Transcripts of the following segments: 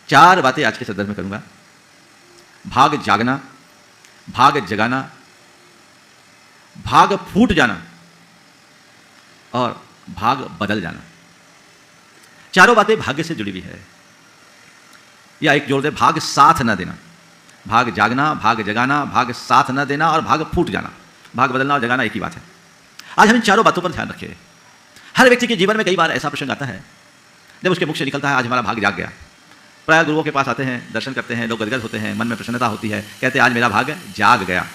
4 बातें आज के संदर्भ में करूंगा। भाग जागना, भाग जगाना, भाग फूट जाना और भाग बदल जाना। चारों बातें भाग्य से जुड़ी हुई है। या एक जोड़ दे, भाग साथ न देना। भाग जागना, भाग जगाना, भाग साथ न देना और भाग फूट जाना। भाग बदलना और जगाना एक ही बात है। आज हम इन चारों बातों पर ध्यान रखें। हर व्यक्ति के जीवन में कई बार ऐसा प्रसंग आता है जब उसके मुख से निकलता है आज हमारा भाग जाग गया। प्राय गुरुओं के पास आते हैं, दर्शन करते हैं, लोग गदगद होते हैं, मन में प्रसन्नता होती है, कहते हैं आज मेरा भाग जाग गया।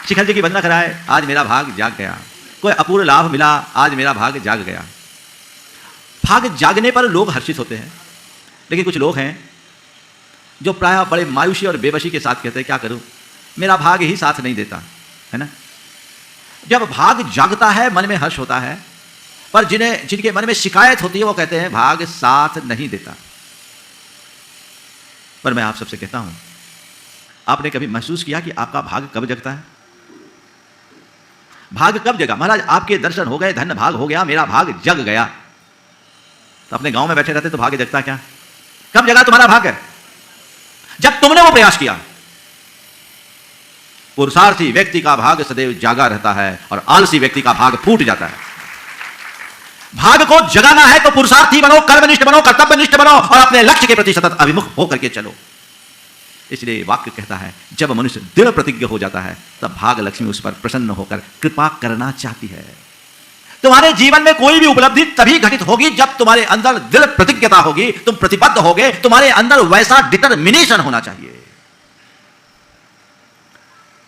शिखर जी की वंदना कराए, आज मेरा भाग जाग गया। कोई अपूर्व लाभ मिला, आज मेरा भाग जाग गया। भाग जागने पर लोग हर्षित होते हैं, लेकिन कुछ लोग हैं जो प्रायः बड़े मायूसी और बेबसी के साथ कहते हैं क्या करूं, मेरा भाग ही साथ नहीं देता, है ना। जब भाग जागता है मन में हर्ष होता है, पर जिनके मन में शिकायत होती है वो कहते हैं भाग साथ नहीं देता। पर मैं आप सबसे कहता हूं, आपने कभी महसूस किया कि आपका भाग कब जगता है? भाग कब जगा? महाराज आपके दर्शन हो गए, धन्य भाग हो गया, मेरा भाग जग गया। तो अपने गांव में बैठे रहते तो भाग्य जगता क्या? कब जगा तुम्हारा भाग्य? जब तुमने वो प्रयास किया। पुरुषार्थी व्यक्ति का भाग सदैव जागा रहता है और आलसी व्यक्ति का भाग फूट जाता है। भाग को जगाना है तो पुरुषार्थी बनो, कर्मनिष्ठ बनो, कर्तव्यनिष्ठ बनो और अपने लक्ष्य के प्रति सतत अभिमुख होकर के चलो। इसलिए वाक्य कहता है जब मनुष्य दृढ़ प्रतिज्ञ हो जाता है तब भाग लक्ष्मी उस पर प्रसन्न होकर कृपा करना चाहती है। तुम्हारे जीवन में कोई भी उपलब्धि तभी घटित होगी जब तुम्हारे अंदर दृढ़ प्रतिज्ञता होगी, तुम प्रतिबद्ध होगे, तुम्हारे अंदर वैसा डिटरमिनेशन होना चाहिए।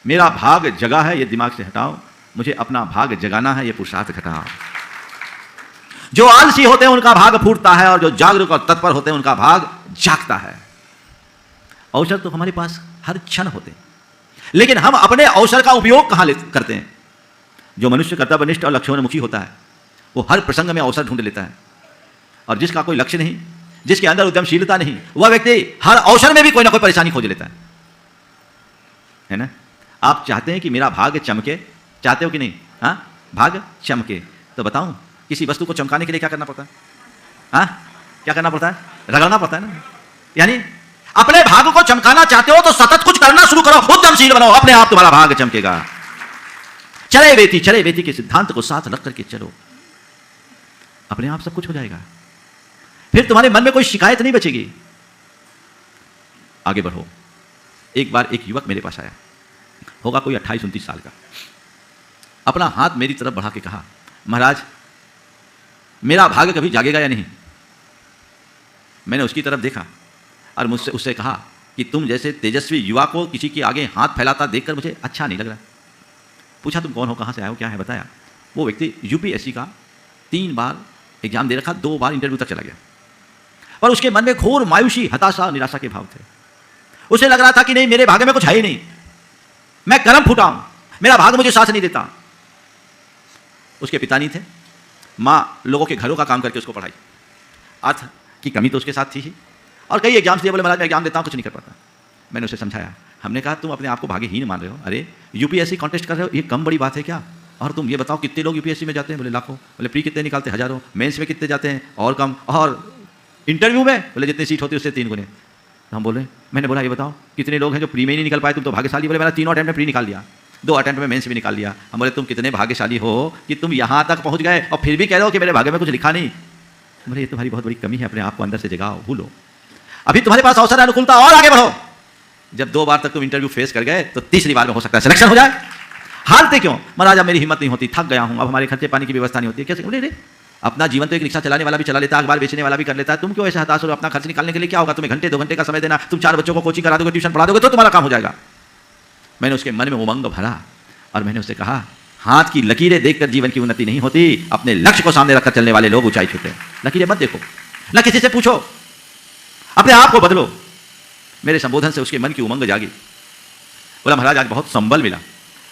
मेरा भाग जगा है ये दिमाग से हटाओ, मुझे अपना भाग जगाना है ये पुरुषार्थ घटाओ। जो आलसी होते हैं उनका भाग फूटता है और जो जागरूक और तत्पर होते हैं उनका भाग जागता है। अवसर तो हमारे पास हर क्षण होते हैं, लेकिन हम अपने अवसर का उपयोग कहां करते हैं? जो मनुष्य कर्तव्यनिष्ठ और लक्ष्योन्मुखी होता है वो हर प्रसंग में अवसर ढूंढ लेता है, और जिसका कोई लक्ष्य नहीं, जिसके अंदर उद्यमशीलता नहीं, वह व्यक्ति हर अवसर में भी कोई ना कोई परेशानी खोज लेता है ना। आप चाहते हैं कि मेरा भाग चमके, चाहते हो कि नहीं? हाँ, भाग चमके। तो बताऊं किसी वस्तु को चमकाने के लिए क्या करना पड़ता है? हाँ, क्या करना पड़ता है? रगड़ना पड़ता है ना। यानी अपने भाग को चमकाना चाहते हो तो सतत कुछ करना शुरू करो, उद्यमशील बनो, अपने आप तुम्हारा भाग चमकेगा। चले वेती के सिद्धांत को साथ रख करके चलो, अपने आप सब कुछ हो जाएगा। फिर तुम्हारे मन में कोई शिकायत नहीं बचेगी। आगे बढ़ो। एक बार एक युवक मेरे पास आया, होगा कोई 28-29 साल का, अपना हाथ मेरी तरफ बढ़ा के कहा, महाराज मेरा भाग्य कभी जागेगा या नहीं? मैंने उसकी तरफ देखा और मुझसे उससे कहा कि तुम जैसे तेजस्वी युवा को किसी के आगे हाथ फैलाता देखकर मुझे अच्छा नहीं लग रहा। पूछा तुम कौन हो, कहाँ से आए हो, क्या है? बताया। वो व्यक्ति यूपीएससी का 3 बार एग्जाम दे रखा, 2 बार इंटरव्यू तक चला गया, पर उसके मन में घोर मायूसी, हताशा, निराशा के भाव थे। उसे लग रहा था कि नहीं, मेरे भाग्य में कुछ है ही नहीं, मैं कर्म फूटा हूं, मेरा भाग मुझे साथ नहीं देता। उसके पिता नहीं थे, माँ लोगों के घरों का काम करके उसको पढ़ाई। अर्थ की कमी तो उसके साथ थी ही, और कई एग्जाम्स दिए, बोले महाराज मैं एग्जाम देता हूँ, कुछ नहीं कर पाता। मैंने उसे समझाया, हमने कहा तुम अपने आप को भाग्यहीन मान रहे हो, अरे यूपीएससी कॉन्टेस्ट कर रहे हो, ये कम बड़ी बात है क्या? और तुम ये बताओ कितने लोग यूपीएससी में जाते हैं? बोले लाखों। बोले प्री कितने निकालते? हजारों। मेंस में कितने जाते हैं? और कम। और इंटरव्यू में? बोले जितनी सीट होती है उससे 3 गुने। हम बोले, मैंने बोला ये बताओ कितने लोग हैं जो प्री में ही नहीं निकल पाए? तुम तो भाग्यशाली। बोले मैंने 3 अटेम्प्ट में प्री निकाल लिया, 2 अटेम्प्ट में मेंस भी निकाल लिया। हम बोले तुम कितने भाग्यशाली हो कि तुम यहाँ तक पहुँच गए और फिर भी कह रहे हो कि मेरे भाग्य में कुछ लिखा नहीं। बोले ये तुम्हारी बहुत बड़ी कमी है, अपने आप को अंदर से जगाओ, भूलो, अभी तुम्हारे पास अवसर है, अनुकूलता, और आगे बढ़ो। जब 2 बार तक तुम इंटरव्यू फेस कर गए तो तीसरी बार में हो सकता है सिलेक्शन हो जाए। हारते क्यों? महाराज अब मेरी हिम्मत नहीं होती, थक गया हूं, अब हमारे खर्चे पानी की व्यवस्था नहीं होती है। कैसे? बोले अपना जीवन तो एक रिक्शा चलाने वाला भी चला लेता है, अखबार बेचने वाला भी कर लेता है, तुम क्यों ऐसे हताश हो? अपना खर्च निकालने के लिए क्या होगा? तुम्हें घंटे 2 घंटे का समय देना, तुम 4 बच्चों को कोचिंग करा दोगे, ट्यूशन पढ़ा दोगे तो तुम्हारा काम हो जाएगा। मैंने उसके मन में उमंग भरा और मैंने उससे कहा, हाथ की लकीरें देखकर जीवन की उन्नति नहीं होती, अपने लक्ष्य को सामने रखकर चलने वाले लोग ऊंचाई छूते हैं। लकीरें मत देखो, न किसी से पूछो, अपने आप को बदलो। मेरे संबोधन से उसके मन की उमंग जागी। बोला महाराज आज बहुत संबल मिला,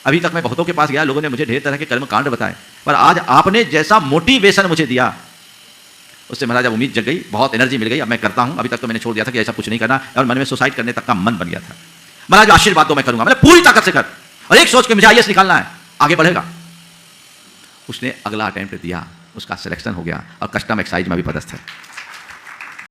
अभी तक मैं बहुतों के पास गया, लोगों ने मुझे ढेर तरह के कर्म कांड बताए, पर आज आपने जैसा मोटिवेशन मुझे दिया उससे महाराज अब उम्मीद जग गई, बहुत एनर्जी मिल गई, अब मैं करता हूं। अभी तक तो मैंने छोड़ दिया था कि ऐसा कुछ नहीं करना, और मन में सुसाइड करने तक का मन बन गया था। महाराज आशीर्वाद दो, मैं करूंगा, मैंने पूरी ताकत से कर, और एक सोच के मुझे आईएएस निकालना है, आगे बढ़ेगा। उसने अगला अटेम्प्ट दिया, उसका सिलेक्शन हो गया और कस्टम एक्साइज में भी पदस्थ है।